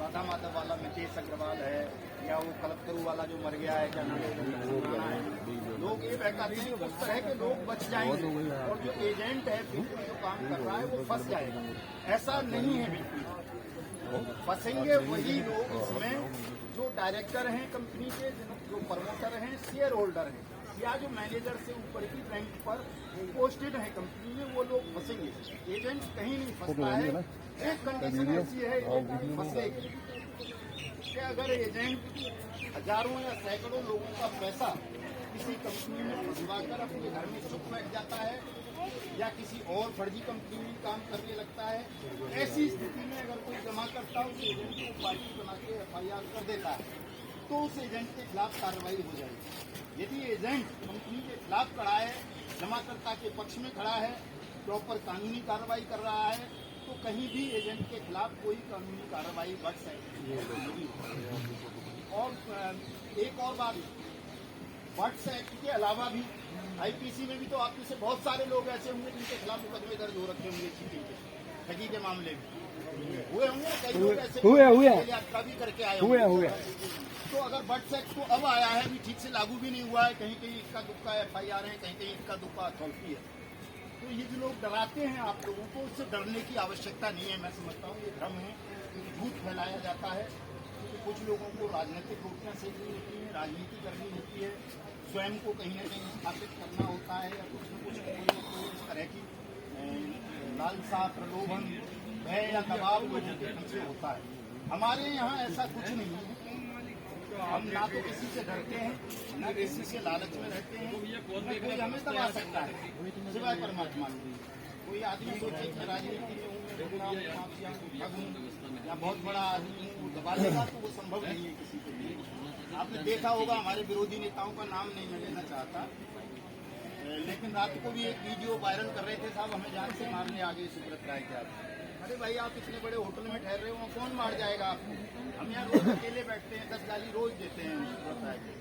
राधा माधव वाला मितेश अग्रवाल है, या वो कलकतरू वाला जो मर गया है, क्या नाम है, लोग ये कहते हैं उस तरह के लोग बच जाएंगे और जो एजेंट है बिल्कुल जो काम कर रहा है वो फंस जाएगा। ऐसा नहीं है, बिल्कुल फंसेंगे वही लोग इसमें जो डायरेक्टर हैं कंपनी के, जो प्रमोटर हैं, शेयर होल्डर हैं, या जो मैनेजर से ऊपर की रैंक पर पोस्टेड है कंपनी में, वो लोग फंसेंगे। एजेंट कहीं नहीं फंसता है। एक कंडीशन ऐसी है एजेंट फंसेगी कि अगर एजेंट हजारों या सैकड़ों लोगों का पैसा किसी कंपनी में फंसवाकर अपने घर में चुप बैठ जाता है या किसी और फर्जी कंपनी में काम करने लगता है, ऐसी स्थिति में अगर कोई जमा करता है उस एजेंट को पार्टी बना के FIR कर देता है तो उस एजेंट के खिलाफ कार्रवाई हो जाएगी। यदि एजेंट कंपनी के खिलाफ खड़ा है, जमाकर्ता के पक्ष में खड़ा है, प्रॉपर कानूनी कार्रवाई कर रहा है, तो कहीं भी एजेंट के खिलाफ कोई कानूनी कार्रवाई बढ़ सकती है। और एक और बात, बर्ड्स एक्ट के अलावा भी IPC में भी तो आप में से बहुत सारे लोग ऐसे होंगे जिनके खिलाफ मुकदमे दर्ज हो रखे होंगे चीटिंग के, ठगी के मामले में हुए होंगे। कई लोग ऐसे यात्रा भी करके आए होंगे। तो अगर बर्ड्स एक्ट तो अब आया है, भी ठीक से लागू भी नहीं हुआ है, कहीं कहीं इक्का दुक्का FIR है, कहीं कहीं इक्का दुक्का अथॉरिटी है। तो ये जो लोग डराते हैं आप लोगों को, उससे डरने की आवश्यकता नहीं है। मैं समझता हूँ ये भ्रम है, झूठ फैलाया जाता है। क्योंकि कुछ लोगों को राजनीतिक रोटियां सेकनी होती हैं, राजनीति करनी होती है, स्वयं को कहीं न कहीं स्थापित करना होता है, या कुछ न कुछ इस तरह की लालसा, प्रलोभन, भय या दबाव लोगों के पीछे होता है। हमारे यहाँ ऐसा कुछ नहीं है। हम ना तो किसी से डरते हैं, न किसी से लालच में रहते हैं, कोई हमें दबा सकता है सिवाय परमात्मा। कोई आदमी सोचे कि राजनीति में हूँ, या बहुत बड़ा आदमी हूँ, दबा लेगा, तो वो संभव नहीं है किसी के लिए। आपने देखा होगा, हमारे विरोधी नेताओं का नाम नहीं मैं लेना चाहता, लेकिन रात को भी एक वीडियो वायरल कर रहे थे, साहब हमें जान से मारने आ गए सुब्रत राय के आदमी। अरे भाई, आप इतने बड़े होटल में ठहर रहे हो, कौन मार जाएगा आपको? हम यहाँ रोज अकेले बैठते हैं, 10 गाली रोज देते हैं सुब्रत राय को,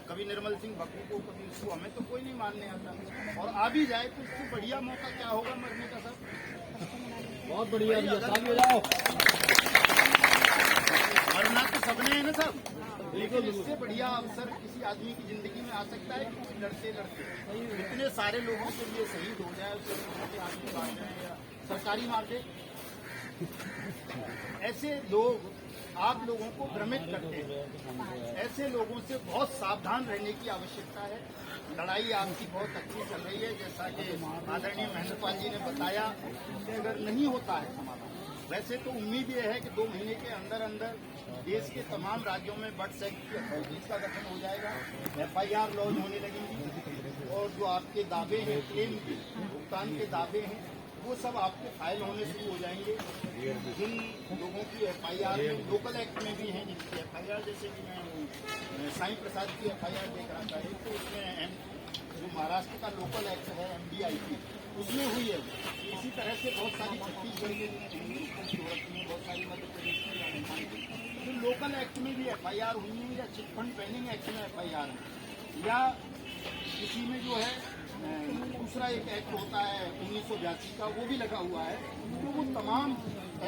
कभी निर्मल सिंह भक्कू को, कभी उसको, हमें तो कोई नहीं मारने आता। और आ भी जाए तो इससे बढ़िया मौका क्या होगा मरने का? सब बहुत बढ़िया मरना तो सबने है ना सब, लेकिन इससे बढ़िया अवसर किसी आदमी की जिंदगी में आ सकता है कि लड़ते लड़ते इतने सारे लोगों के लिए शहीद हो जाए, उससे आदमी मार जाए या सरकारी मार दे। ऐसे लोग आप लोगों को भ्रमित करते हैं। ऐसे लोगों से बहुत सावधान रहने की आवश्यकता है। लड़ाई आपकी बहुत अच्छी चल रही है, जैसा कि आदरणीय महेंद्रपाल जी ने बताया कि अगर नहीं होता है समाधान, वैसे तो उम्मीद ये है कि 2 महीने के अंदर अंदर देश के तमाम राज्यों में बर्ड्स एक्ट की अथॉरिटीज का गठन हो जाएगा, FIR लॉन्च होने लगेंगी, और जो आपके दावे हैं, क्लेम के भुगतान के दावे हैं, वो सब आपके फाइल होने शुरू हो जाएंगे। जिन लोगों की FIR में लोकल एक्ट में भी हैं, जिनकी FIR, जैसे कि मैं साईं प्रसाद की FIR देख रहा था, तो उसमें जो महाराष्ट्र का लोकल एक्ट है MDIP, उसमें हुई है। इसी तरह से बहुत सारी छत्तीसगढ़ के, बहुत सारी मध्य प्रदेश की, जो लोकल एक्ट में भी FIR हुई है, या चिटफंड पेंडिंग एक्ट में FIR है, या किसी में जो है दूसरा एक एक्ट होता है 1982 का, वो भी लगा हुआ है। तो वो तमाम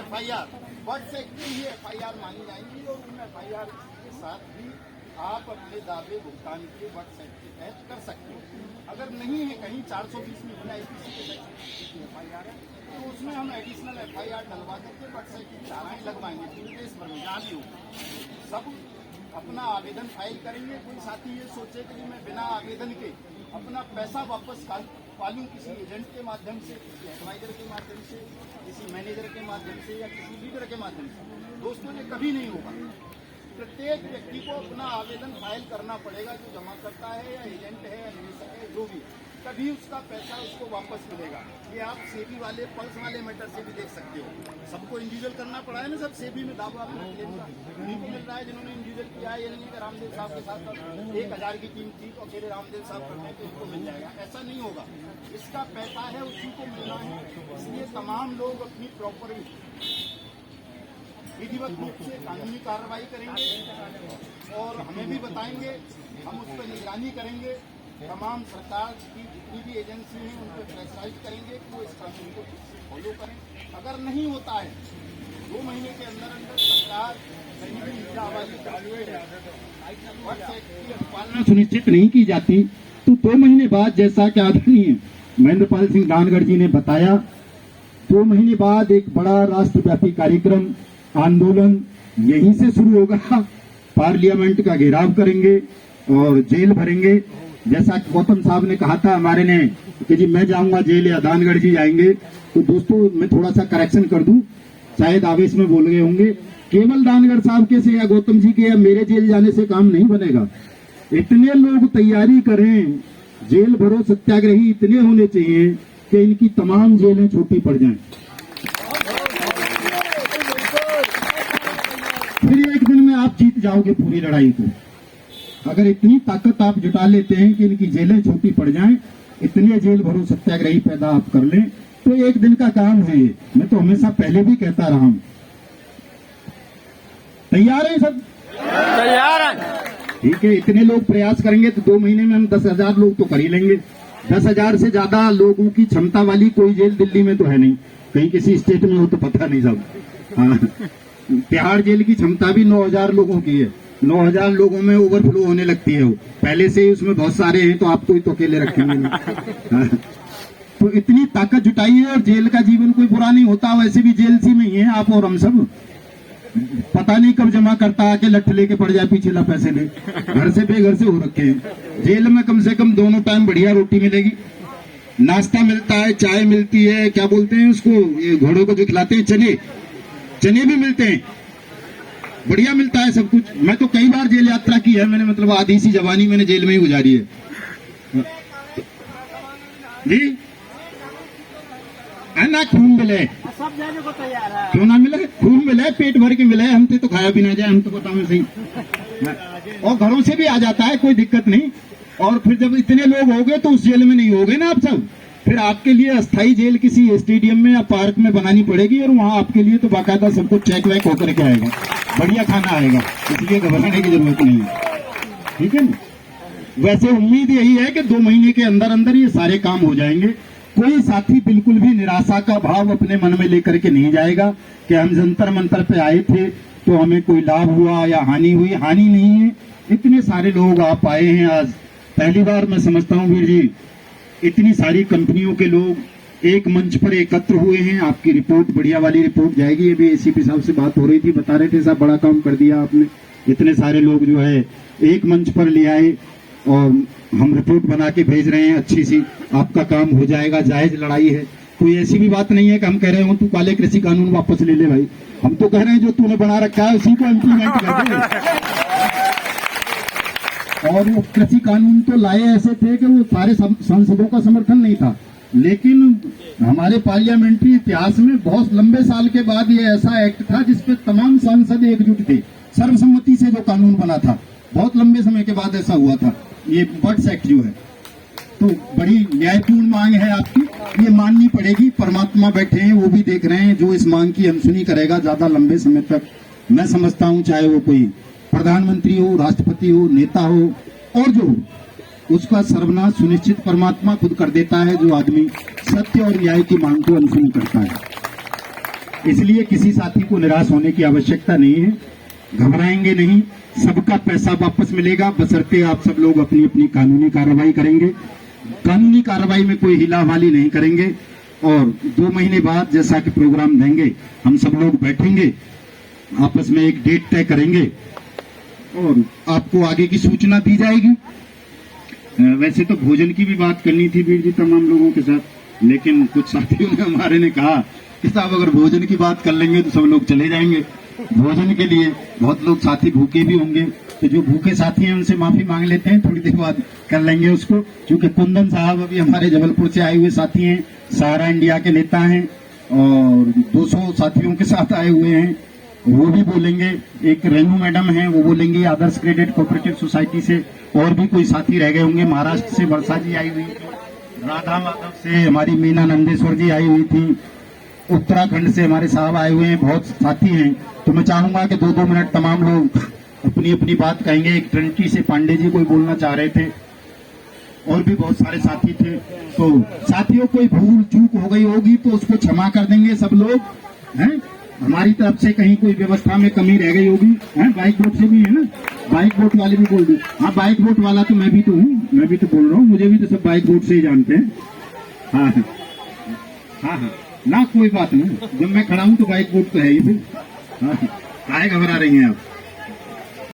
FIR बर्ड्स एक्ट की ही FIR मानी जाएंगी, और उन FIR के साथ भी आप अपने दावे भुगतान के बर्ड्स एक्ट के तहत कर सकते हो। अगर नहीं है, कहीं 420 में IPC के तहत FIR है, तो उसमें हम एडिशनल FIR डलवा करके बर्ड्स एक्ट की धाराएं लगवाएंगे। पूरे देश भर में जहाँ भी हो, सब अपना आवेदन फाइल करेंगे। कोई साथी ये सोचे कि मैं बिना आवेदन के अपना पैसा वापस पालूं किसी एजेंट के माध्यम से, किसी एडवाइजर के माध्यम से, किसी मैनेजर के माध्यम से, या किसी लीडर के माध्यम से, दोस्तों ये कभी नहीं होगा। प्रत्येक व्यक्ति को अपना आवेदन फाइल करना पड़ेगा, जो जमा करता है या एजेंट है या निवेशक है, जो भी, तभी उसका पैसा उसको वापस मिलेगा। ये आप सेबी वाले, पल्स वाले मैटर से भी देख सकते हो। सबको इंडिविजुअल करना पड़ा है ना, सब सेबी में दावा उन्हीं को मिल रहा है जिन्होंने इंडिविजुअल किया है। ये नहीं कि रामदेव साहब के साथ 1000 की टीम थी तो अकेले रामदेव साहब करने के उनको मिल जाएगा, ऐसा नहीं होगा। इसका पैसा है उसी को मिलना है, इसलिए तमाम लोग अपनी प्रॉपर विधिवत रूप से कानूनी कार्रवाई करेंगे और हमें भी बताएंगे, हम उस पर निगरानी करेंगे। तमाम सरकार की जितनी भी एजेंसी हैं उन पर प्रेशराइज करेंगे कि वो इस कानून को ठीक से फॉलो करें। अगर नहीं होता है, 2 महीने के अंदर अंदर सरकार पालना सुनिश्चित नहीं की जाती तो 2 महीने बाद, जैसा कि आदरणीय महेंद्रपाल सिंह दानगढ़ जी ने बताया, 2 महीने बाद एक बड़ा राष्ट्रव्यापी कार्यक्रम आंदोलन यहीं से शुरू होगा। पार्लियामेंट का घेराव करेंगे और जेल भरेंगे। जैसा कि गौतम साहब ने कहा था हमारे ने कि जी मैं जाऊंगा जेल या दानगढ़ जी जाएंगे, तो दोस्तों मैं थोड़ा सा करेक्शन कर दूं, शायद आवेश में बोल गए होंगे। केवल दानगढ़ साहब के से या गौतम जी के या मेरे जेल जाने से काम नहीं बनेगा। इतने लोग तैयारी करें, जेल भरो सत्याग्रही इतने होने चाहिए कि इनकी तमाम जेलें छोटी पड़ जाएं। फिर एक दिन में आप जीत जाओगे पूरी लड़ाई को। अगर इतनी ताकत आप जुटा लेते हैं कि इनकी जेलें छोटी पड़ जाएं, इतने जेल भरो सत्याग्रही पैदा आप कर लें, तो एक दिन का काम है ये। मैं तो हमेशा पहले भी कहता रहा हूं। तैयार है सब? तैयार है। ठीक है, इतने लोग प्रयास करेंगे तो 2 महीने में हम 10,000 लोग तो कर ही लेंगे। 10,000 से ज्यादा लोगों की क्षमता वाली कोई जेल दिल्ली में तो है नहीं, कहीं किसी स्टेट में हो तो पता नहीं सब। हाँ, तिहाड़ जेल की क्षमता भी 9,000 लोगों की है। 9,000 लोगों में ओवरफ्लो होने लगती है वो, पहले से ही उसमें बहुत सारे हैं, तो आपको ही तो अकेले रखेंगे नहीं। हाँ, तो इतनी ताकत जुटाइए। और जेल का जीवन कोई बुरा नहीं होता, वैसे भी जेल सी में ही है आप और हम सब। पता नहीं कब जमा करता आके लठ लेके पड़ जाए पीछे ला पैसे ले, घर से बेघर से हो रखे हैं। जेल में कम से कम दोनों टाइम बढ़िया रोटी मिलेगी, नाश्ता मिलता है, चाय मिलती है, क्या बोलते हैं उसको, ये घोड़ों को जो खिलाते हैं, चने भी मिलते हैं, बढ़िया मिलता है सब कुछ। मैं तो कई बार जेल यात्रा की है मैंने, मतलब आधी सी जवानी मैंने जेल में ही गुजारी है जी। ना खून मिले सब जाने को तैयार है, क्यों ना मिले, खून मिले, पेट भर के मिले, हमसे तो खाया भी ना जाए, हम तो बताओ सही। और घरों से भी आ जाता है, कोई दिक्कत नहीं। और फिर जब इतने लोग हो गए तो उस जेल में नहीं हो गए ना आप सब, फिर आपके लिए अस्थाई जेल किसी स्टेडियम में या पार्क में बनानी पड़ेगी, और वहां आपके लिए तो बाकायदा सब कुछ चेक वैक होकर के आएगा, बढ़िया खाना आएगा, इसलिए घबराने की जरूरत नहीं है। ठीक है ना? वैसे उम्मीद यही है कि 2 महीने के अंदर अंदर ये सारे काम हो जाएंगे। कोई साथी बिल्कुल भी निराशा का भाव अपने मन में लेकर के नहीं जाएगा कि हम जंतर मंतर पे आए थे तो हमें कोई लाभ हुआ या हानि हुई। हानि नहीं है, इतने सारे लोग आप आए हैं आज, पहली बार मैं समझता हूँ वीर जी, इतनी सारी कंपनियों के लोग एक मंच पर एकत्र हुए हैं। आपकी रिपोर्ट बढ़िया वाली रिपोर्ट जाएगी। अभी एसीपी साहब से बात हो रही थी, बता रहे थे साहब बड़ा काम कर दिया आपने, इतने सारे लोग जो है एक मंच पर ले आए और हम रिपोर्ट बना के भेज रहे हैं अच्छी सी। आपका काम हो जाएगा, जायज लड़ाई है, कोई ऐसी भी बात नहीं है कि हम कह रहे हो तू काले कृषि कानून वापस ले ले भाई। हम तो कह रहे हैं जो तूने बना रखा है उसी को इम्प्लीमेंट कर दे। और वो कृषि कानून तो लाए ऐसे थे कि वो सारे सांसदों का समर्थन नहीं था, लेकिन हमारे पार्लियामेंट्री इतिहास में बहुत लंबे साल के बाद ये ऐसा एक्ट था जिसपे तमाम सांसद एकजुट थे, सर्वसम्मति से जो कानून बना था, बहुत लंबे समय के बाद ऐसा हुआ था। ये बर्ड्स एक्ट जो है, तो बड़ी न्यायपूर्ण मांग है आपकी, ये माननी पड़ेगी। परमात्मा बैठे हैं, वो भी देख रहे हैं, जो इस मांग की अनसुनी करेगा ज्यादा लंबे समय तक, मैं समझता हूं चाहे वो कोई प्रधानमंत्री हो, राष्ट्रपति हो, नेता हो और जो हो, उसका सर्वनाश सुनिश्चित परमात्मा खुद कर देता है, जो आदमी सत्य और न्याय की मांग को अनसुनी करता है। इसलिए किसी साथी को निराश होने की आवश्यकता नहीं है, घबराएंगे नहीं, सबका पैसा वापस मिलेगा, बशर्ते आप सब लोग अपनी अपनी कानूनी कार्रवाई करेंगे। कानूनी कार्रवाई में कोई हिलावाली नहीं करेंगे। और 2 महीने बाद जैसा कि प्रोग्राम देंगे, हम सब लोग बैठेंगे, आपस में एक डेट तय करेंगे और आपको आगे की सूचना दी जाएगी। वैसे तो भोजन की भी बात करनी थी वीर जी तमाम लोगों के साथ, लेकिन कुछ साथियों ने हमारे ने कहा कि साहब अगर भोजन की बात कर लेंगे तो सब लोग चले जाएंगे भोजन के लिए। बहुत लोग साथी भूखे भी होंगे, तो जो भूखे साथी हैं उनसे माफी मांग लेते हैं, थोड़ी देर बाद कर लेंगे उसको। क्योंकि कुंदन साहब अभी हमारे जबलपुर से आए हुए साथी हैं, सारा इंडिया के नेता हैं और 200 साथियों के साथ आए हुए हैं, वो भी बोलेंगे। एक रेनू मैडम हैं, वो बोलेंगे आदर्श क्रेडिट कोऑपरेटिव सोसाइटी से। और भी कोई साथी रह गए होंगे, महाराष्ट्र से वर्षा जी आई हुई थी, राधा माधव से हमारी मीना नंदेश्वर जी आई हुई थी, उत्तराखंड से हमारे साहब आए हुए हैं, बहुत साथी हैं। तो मैं चाहूंगा कि 2-2 मिनट तमाम लोग अपनी अपनी बात कहेंगे। एक ट्रिनिटी से पांडे जी कोई बोलना चाह रहे थे, और भी बहुत सारे साथी थे। तो साथियों कोई भूल चूक हो गई होगी तो उसको क्षमा कर देंगे सब लोग हैं। हमारी तरफ से कहीं कोई व्यवस्था में कमी रह गई होगी, है बाइक बोट से भी है ना, बाइक बोट वाले भी बोल दो। हाँ बाइक बोट वाला तो मैं भी तो हूँ, मैं भी तो बोल रहा हूँ, मुझे भी तो सब बाइक बोट से ही जानते हैं। हाँ हाँ हाँ ना कोई बात नहीं, जब मैं खड़ा हूँ तो बाइक बोट तो है ही फिर। हाँ काहे घबरा रही हैं आप?